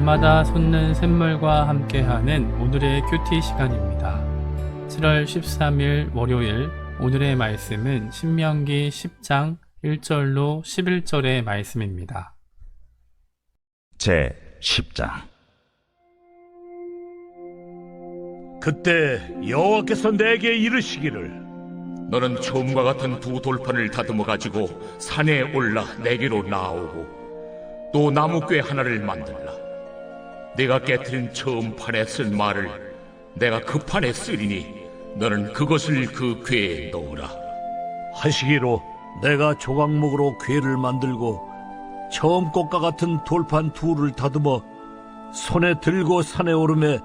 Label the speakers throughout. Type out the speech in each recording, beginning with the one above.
Speaker 1: 밤마다 솟는 샘물과 함께하는 오늘의 큐티 시간입니다. 7월 13일 월요일, 오늘의 말씀은 신명기 10장 1절로 11절의 말씀입니다.
Speaker 2: 제 10장.
Speaker 3: 그때 여호와께서 내게 이르시기를,
Speaker 4: 너는 처음과 같은 두 돌판을 다듬어 가지고 산에 올라 내게로 나아오고 또 나무궤 하나를 만들라. 내가 깨트린 처음 판에 쓴 말을 내가 그 판에 쓰리니 너는 그것을 그 궤에 넣으라.
Speaker 3: 하시기로 내가 조각목으로 궤를 만들고 처음 것과 같은 돌판 둘을 다듬어 손에 들고 산에 오르매,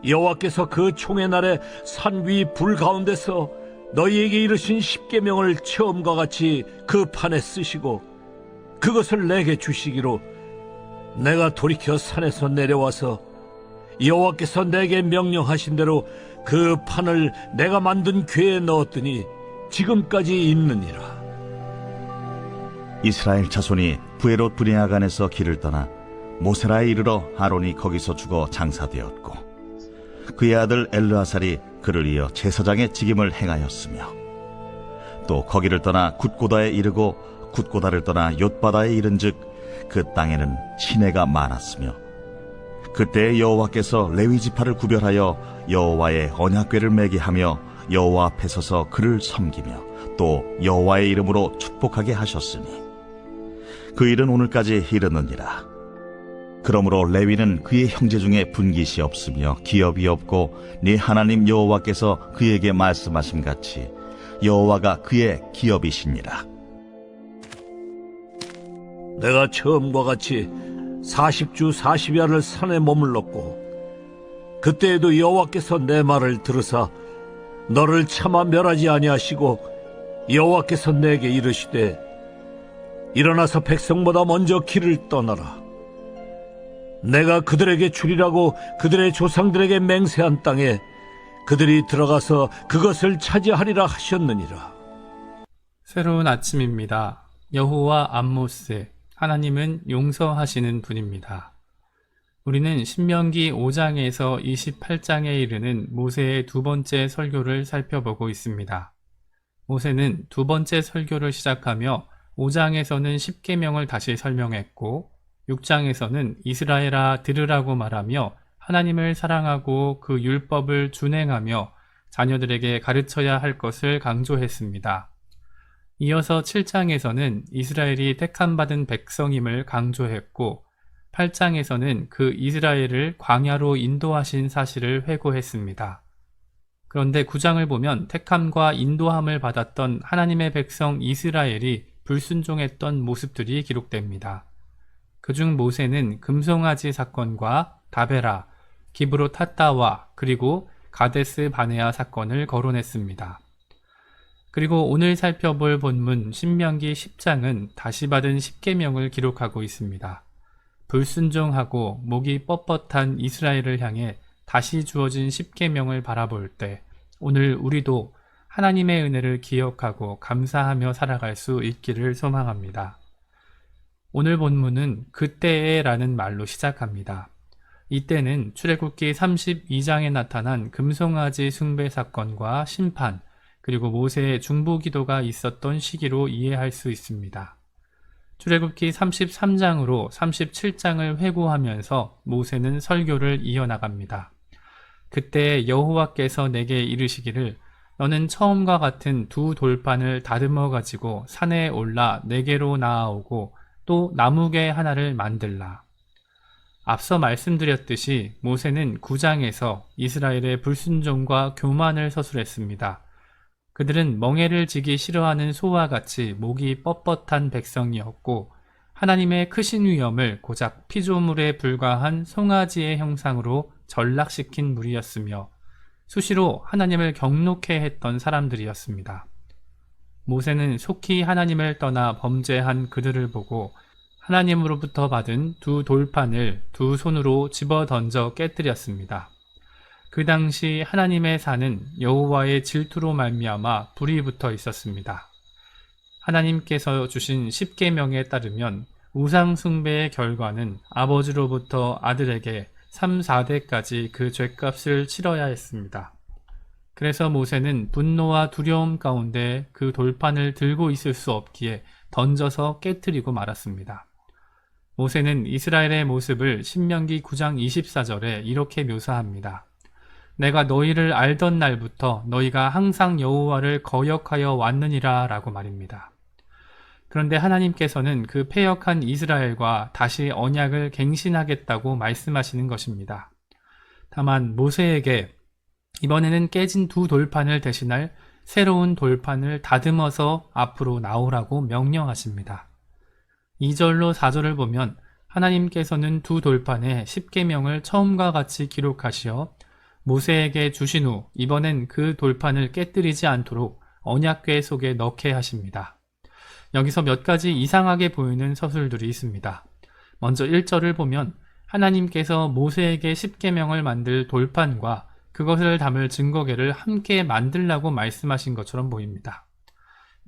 Speaker 3: 여호와께서 그 총의 날에 산 위 불 가운데서 너희에게 이르신 십계명을 처음과 같이 그 판에 쓰시고 그것을 내게 주시기로, 내가 돌이켜 산에서 내려와서 여호와께서 내게 명령하신 대로 그 판을 내가 만든 궤에 넣었더니 지금까지 있느니라.
Speaker 2: 이스라엘 자손이 부에롯 브네아간에서 길을 떠나 모세라에 이르러 아론이 거기서 죽어 장사되었고, 그의 아들 엘르아살이 그를 이어 제사장의 직임을 행하였으며, 또 거기를 떠나 굿고다에 이르고 굿고다를 떠나 욤바다에 이른즉 그 땅에는 시내가 많았으며, 그때 여호와께서 레위 지파를 구별하여 여호와의 언약궤를 매게 하며 여호와 앞에 서서 그를 섬기며 또 여호와의 이름으로 축복하게 하셨으니 그 일은 오늘까지 이르느니라. 그러므로 레위는 그의 형제 중에 분깃이 없으며 기업이 없고 네 하나님 여호와께서 그에게 말씀하신 같이 여호와가 그의 기업이시니라.
Speaker 3: 내가 처음과 같이 40주 40야를 산에 머물렀고, 그때에도 여호와께서 내 말을 들으사 너를 차마 멸하지 아니하시고, 여호와께서 내게 이르시되 일어나서 백성보다 먼저 길을 떠나라. 내가 그들에게 주리라고 그들의 조상들에게 맹세한 땅에 그들이 들어가서 그것을 차지하리라 하셨느니라.
Speaker 1: 새로운 아침입니다. 여호와 암모스, 하나님은 용서하시는 분입니다. 우리는 신명기 5장에서 28장에 이르는 모세의 두 번째 설교를 살펴보고 있습니다. 모세는 두 번째 설교를 시작하며 5장에서는 십계명을 다시 설명했고, 6장에서는 이스라엘아 들으라고 말하며 하나님을 사랑하고 그 율법을 준행하며 자녀들에게 가르쳐야 할 것을 강조했습니다. 이어서 7장에서는 이스라엘이 택함받은 백성임을 강조했고, 8장에서는 그 이스라엘을 광야로 인도하신 사실을 회고했습니다. 그런데 9장을 보면 택함과 인도함을 받았던 하나님의 백성 이스라엘이 불순종했던 모습들이 기록됩니다. 그중 모세는 금송아지 사건과 다베라, 기브롯 핫다와 그리고 가데스 바네아 사건을 거론했습니다. 그리고 오늘 살펴볼 본문 신명기 10장은 다시 받은 십계명을 기록하고 있습니다. 불순종하고 목이 뻣뻣한 이스라엘을 향해 다시 주어진 십계명을 바라볼 때 오늘 우리도 하나님의 은혜를 기억하고 감사하며 살아갈 수 있기를 소망합니다. 오늘 본문은 그때에 라는 말로 시작합니다. 이때는 출애굽기 32장에 나타난 금송아지 숭배 사건과 심판, 그리고 모세의 중보기도가 있었던 시기로 이해할 수 있습니다. 출애굽기 33장으로 37장을 회고하면서 모세는 설교를 이어나갑니다. 그때 여호와께서 내게 이르시기를, 너는 처음과 같은 두 돌판을 다듬어 가지고 산에 올라 내게로 나아오고 또 나무궤 하나를 만들라. 앞서 말씀드렸듯이 모세는 9장에서 이스라엘의 불순종과 교만을 서술했습니다. 그들은 멍에를 지기 싫어하는 소와 같이 목이 뻣뻣한 백성이었고, 하나님의 크신 위엄을 고작 피조물에 불과한 송아지의 형상으로 전락시킨 무리였으며 수시로 하나님을 경노케 했던 사람들이었습니다. 모세는 속히 하나님을 떠나 범죄한 그들을 보고 하나님으로부터 받은 두 돌판을 두 손으로 집어 던져 깨뜨렸습니다. 그 당시 하나님의 산은 여호와의 질투로 말미암아 불이 붙어 있었습니다. 하나님께서 주신 십계명에 따르면 우상숭배의 결과는 아버지로부터 아들에게 3, 4대까지 그 죗값을 치러야 했습니다. 그래서 모세는 분노와 두려움 가운데 그 돌판을 들고 있을 수 없기에 던져서 깨트리고 말았습니다. 모세는 이스라엘의 모습을 신명기 9장 24절에 이렇게 묘사합니다. 내가 너희를 알던 날부터 너희가 항상 여호와를 거역하여 왔느니라 라고 말입니다. 그런데 하나님께서는 그 패역한 이스라엘과 다시 언약을 갱신하겠다고 말씀하시는 것입니다. 다만 모세에게 이번에는 깨진 두 돌판을 대신할 새로운 돌판을 다듬어서 앞으로 나오라고 명령하십니다. 2절로 4절을 보면 하나님께서는 두 돌판에 십계명을 처음과 같이 기록하시어 모세에게 주신 후 이번엔 그 돌판을 깨뜨리지 않도록 언약궤 속에 넣게 하십니다. 여기서 몇 가지 이상하게 보이는 서술들이 있습니다. 먼저 1절을 보면 하나님께서 모세에게 십계명을 만들 돌판과 그것을 담을 증거궤를 함께 만들라고 말씀하신 것처럼 보입니다.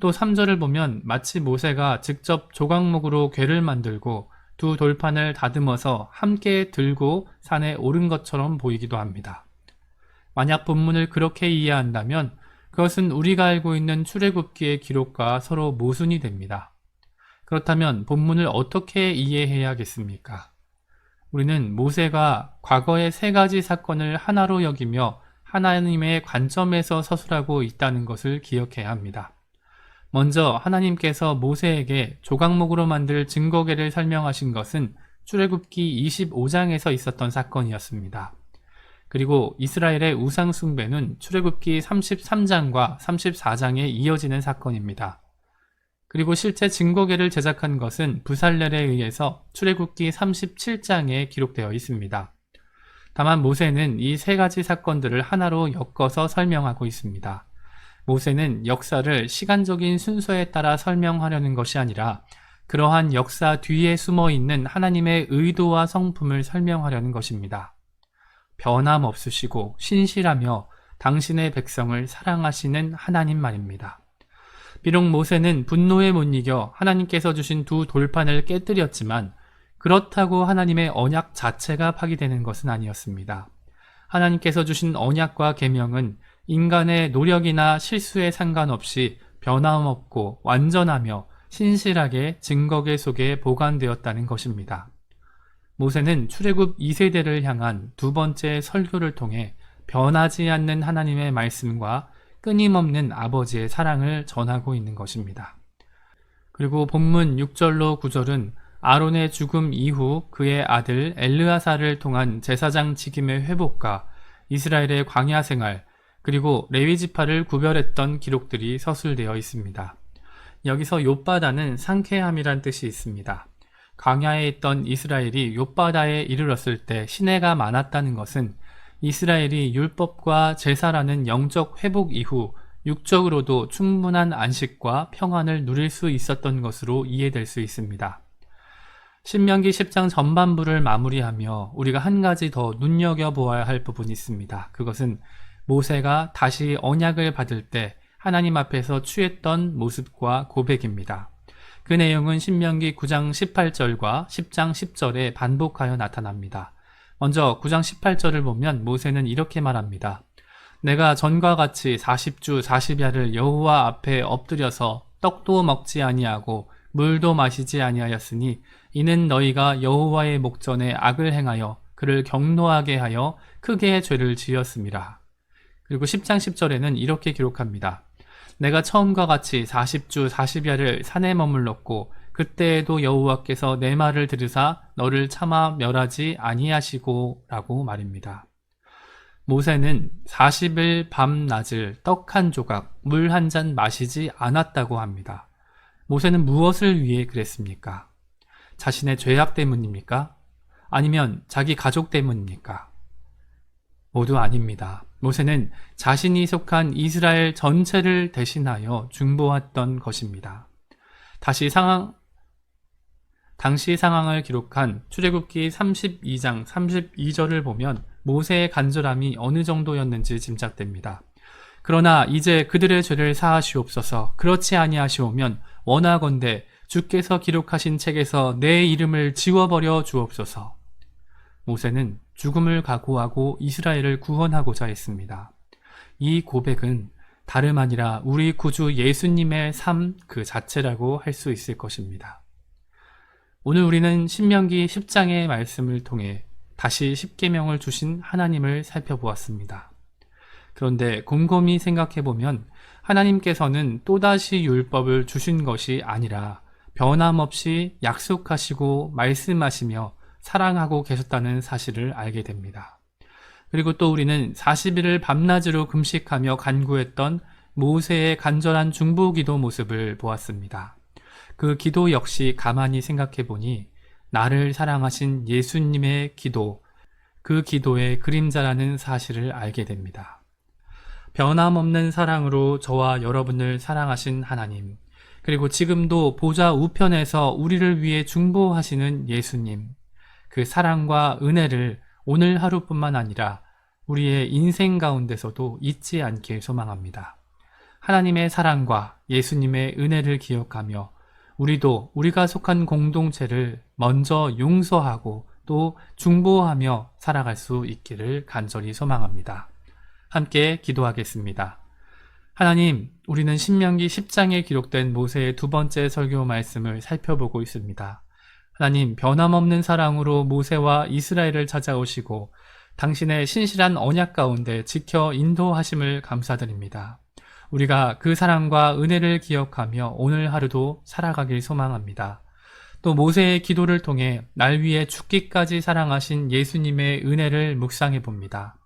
Speaker 1: 또 3절을 보면 마치 모세가 직접 조각목으로 궤를 만들고 두 돌판을 다듬어서 함께 들고 산에 오른 것처럼 보이기도 합니다. 만약 본문을 그렇게 이해한다면 그것은 우리가 알고 있는 출애굽기의 기록과 서로 모순이 됩니다. 그렇다면 본문을 어떻게 이해해야겠습니까? 우리는 모세가 과거의 세 가지 사건을 하나로 여기며 하나님의 관점에서 서술하고 있다는 것을 기억해야 합니다. 먼저 하나님께서 모세에게 조각목으로 만들 증거궤를 설명하신 것은 출애굽기 25장에서 있었던 사건이었습니다. 그리고 이스라엘의 우상 숭배는 출애굽기 33장과 34장에 이어지는 사건입니다. 그리고 실제 증거궤를 제작한 것은 부살렐에 의해서 출애굽기 37장에 기록되어 있습니다. 다만 모세는 이 세 가지 사건들을 하나로 엮어서 설명하고 있습니다. 모세는 역사를 시간적인 순서에 따라 설명하려는 것이 아니라 그러한 역사 뒤에 숨어 있는 하나님의 의도와 성품을 설명하려는 것입니다. 변함없으시고 신실하며 당신의 백성을 사랑하시는 하나님 말입니다. 비록 모세는 분노에 못 이겨 하나님께서 주신 두 돌판을 깨뜨렸지만 그렇다고 하나님의 언약 자체가 파기되는 것은 아니었습니다. 하나님께서 주신 언약과 계명은 인간의 노력이나 실수에 상관없이 변함없고 완전하며 신실하게 증거궤 속에 보관되었다는 것입니다. 모세는 출애굽 2세대를 향한 두 번째 설교를 통해 변하지 않는 하나님의 말씀과 끊임없는 아버지의 사랑을 전하고 있는 것입니다. 그리고 본문 6절로 9절은 아론의 죽음 이후 그의 아들 엘르아사를 통한 제사장 직임의 회복과 이스라엘의 광야 생활, 그리고 레위지파를 구별했던 기록들이 서술되어 있습니다. 여기서 욥바다는 상쾌함이란 뜻이 있습니다. 광야에 있던 이스라엘이 욥바다에 이르렀을 때 시내가 많았다는 것은 이스라엘이 율법과 제사라는 영적 회복 이후 육적으로도 충분한 안식과 평안을 누릴 수 있었던 것으로 이해될 수 있습니다. 신명기 10장 전반부를 마무리하며 우리가 한 가지 더 눈여겨보아야 할 부분이 있습니다. 그것은 모세가 다시 언약을 받을 때 하나님 앞에서 취했던 모습과 고백입니다. 그 내용은 신명기 9장 18절과 10장 10절에 반복하여 나타납니다. 먼저 9장 18절을 보면 모세는 이렇게 말합니다. 내가 전과 같이 40주 40야를 여호와 앞에 엎드려서 떡도 먹지 아니하고 물도 마시지 아니하였으니 이는 너희가 여호와의 목전에 악을 행하여 그를 경노하게 하여 크게 죄를 지었음이라. 그리고 10장 10절에는 이렇게 기록합니다. 내가 처음과 같이 40주 40야를 산에 머물렀고 그때에도 여호와께서 내 말을 들으사 너를 차마 멸하지 아니하시고 라고 말입니다. 모세는 40일 밤낮을 떡 한 조각, 물 한 잔 마시지 않았다고 합니다. 모세는 무엇을 위해 그랬습니까? 자신의 죄악 때문입니까? 아니면 자기 가족 때문입니까? 모두 아닙니다. 모세는 자신이 속한 이스라엘 전체를 대신하여 중보했던 것입니다. 당시 상황을 기록한 출애굽기 32장 32절을 보면 모세의 간절함이 어느 정도였는지 짐작됩니다. 그러나 이제 그들의 죄를 사하시옵소서. 그렇지 아니하시오면 원하건대 주께서 기록하신 책에서 내 이름을 지워버려 주옵소서. 모세는 죽음을 각오하고 이스라엘을 구원하고자 했습니다. 이 고백은 다름 아니라 우리 구주 예수님의 삶 그 자체라고 할 수 있을 것입니다. 오늘 우리는 신명기 10장의 말씀을 통해 다시 십계명을 주신 하나님을 살펴보았습니다. 그런데 곰곰이 생각해보면 하나님께서는 또다시 율법을 주신 것이 아니라 변함없이 약속하시고 말씀하시며 사랑하고 계셨다는 사실을 알게 됩니다. 그리고 또 우리는 40일을 밤낮으로 금식하며 간구했던 모세의 간절한 중보기도 모습을 보았습니다. 그 기도 역시 가만히 생각해보니 나를 사랑하신 예수님의 기도, 그 기도의 그림자라는 사실을 알게 됩니다. 변함없는 사랑으로 저와 여러분을 사랑하신 하나님, 그리고 지금도 보좌 우편에서 우리를 위해 중보하시는 예수님, 그 사랑과 은혜를 오늘 하루뿐만 아니라 우리의 인생 가운데서도 잊지 않길 소망합니다. 하나님의 사랑과 예수님의 은혜를 기억하며 우리도 우리가 속한 공동체를 먼저 용서하고 또 중보하며 살아갈 수 있기를 간절히 소망합니다. 함께 기도하겠습니다. 하나님, 우리는 신명기 10장에 기록된 모세의 두 번째 설교 말씀을 살펴보고 있습니다. 하나님, 변함없는 사랑으로 모세와 이스라엘을 찾아오시고 당신의 신실한 언약 가운데 지켜 인도하심을 감사드립니다. 우리가 그 사랑과 은혜를 기억하며 오늘 하루도 살아가길 소망합니다. 또 모세의 기도를 통해 날 위해 죽기까지 사랑하신 예수님의 은혜를 묵상해 봅니다.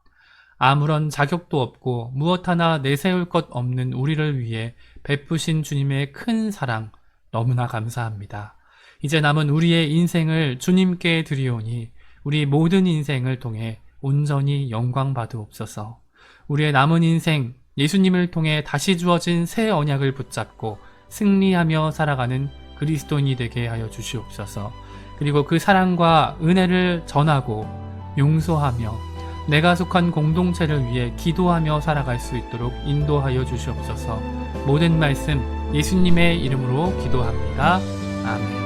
Speaker 1: 아무런 자격도 없고 무엇 하나 내세울 것 없는 우리를 위해 베푸신 주님의 큰 사랑 너무나 감사합니다. 이제 남은 우리의 인생을 주님께 드리오니 우리 모든 인생을 통해 온전히 영광 받으옵소서. 우리의 남은 인생 예수님을 통해 다시 주어진 새 언약을 붙잡고 승리하며 살아가는 그리스도인이 되게 하여 주시옵소서. 그리고 그 사랑과 은혜를 전하고 용서하며 내가 속한 공동체를 위해 기도하며 살아갈 수 있도록 인도하여 주시옵소서. 모든 말씀 예수님의 이름으로 기도합니다. 아멘.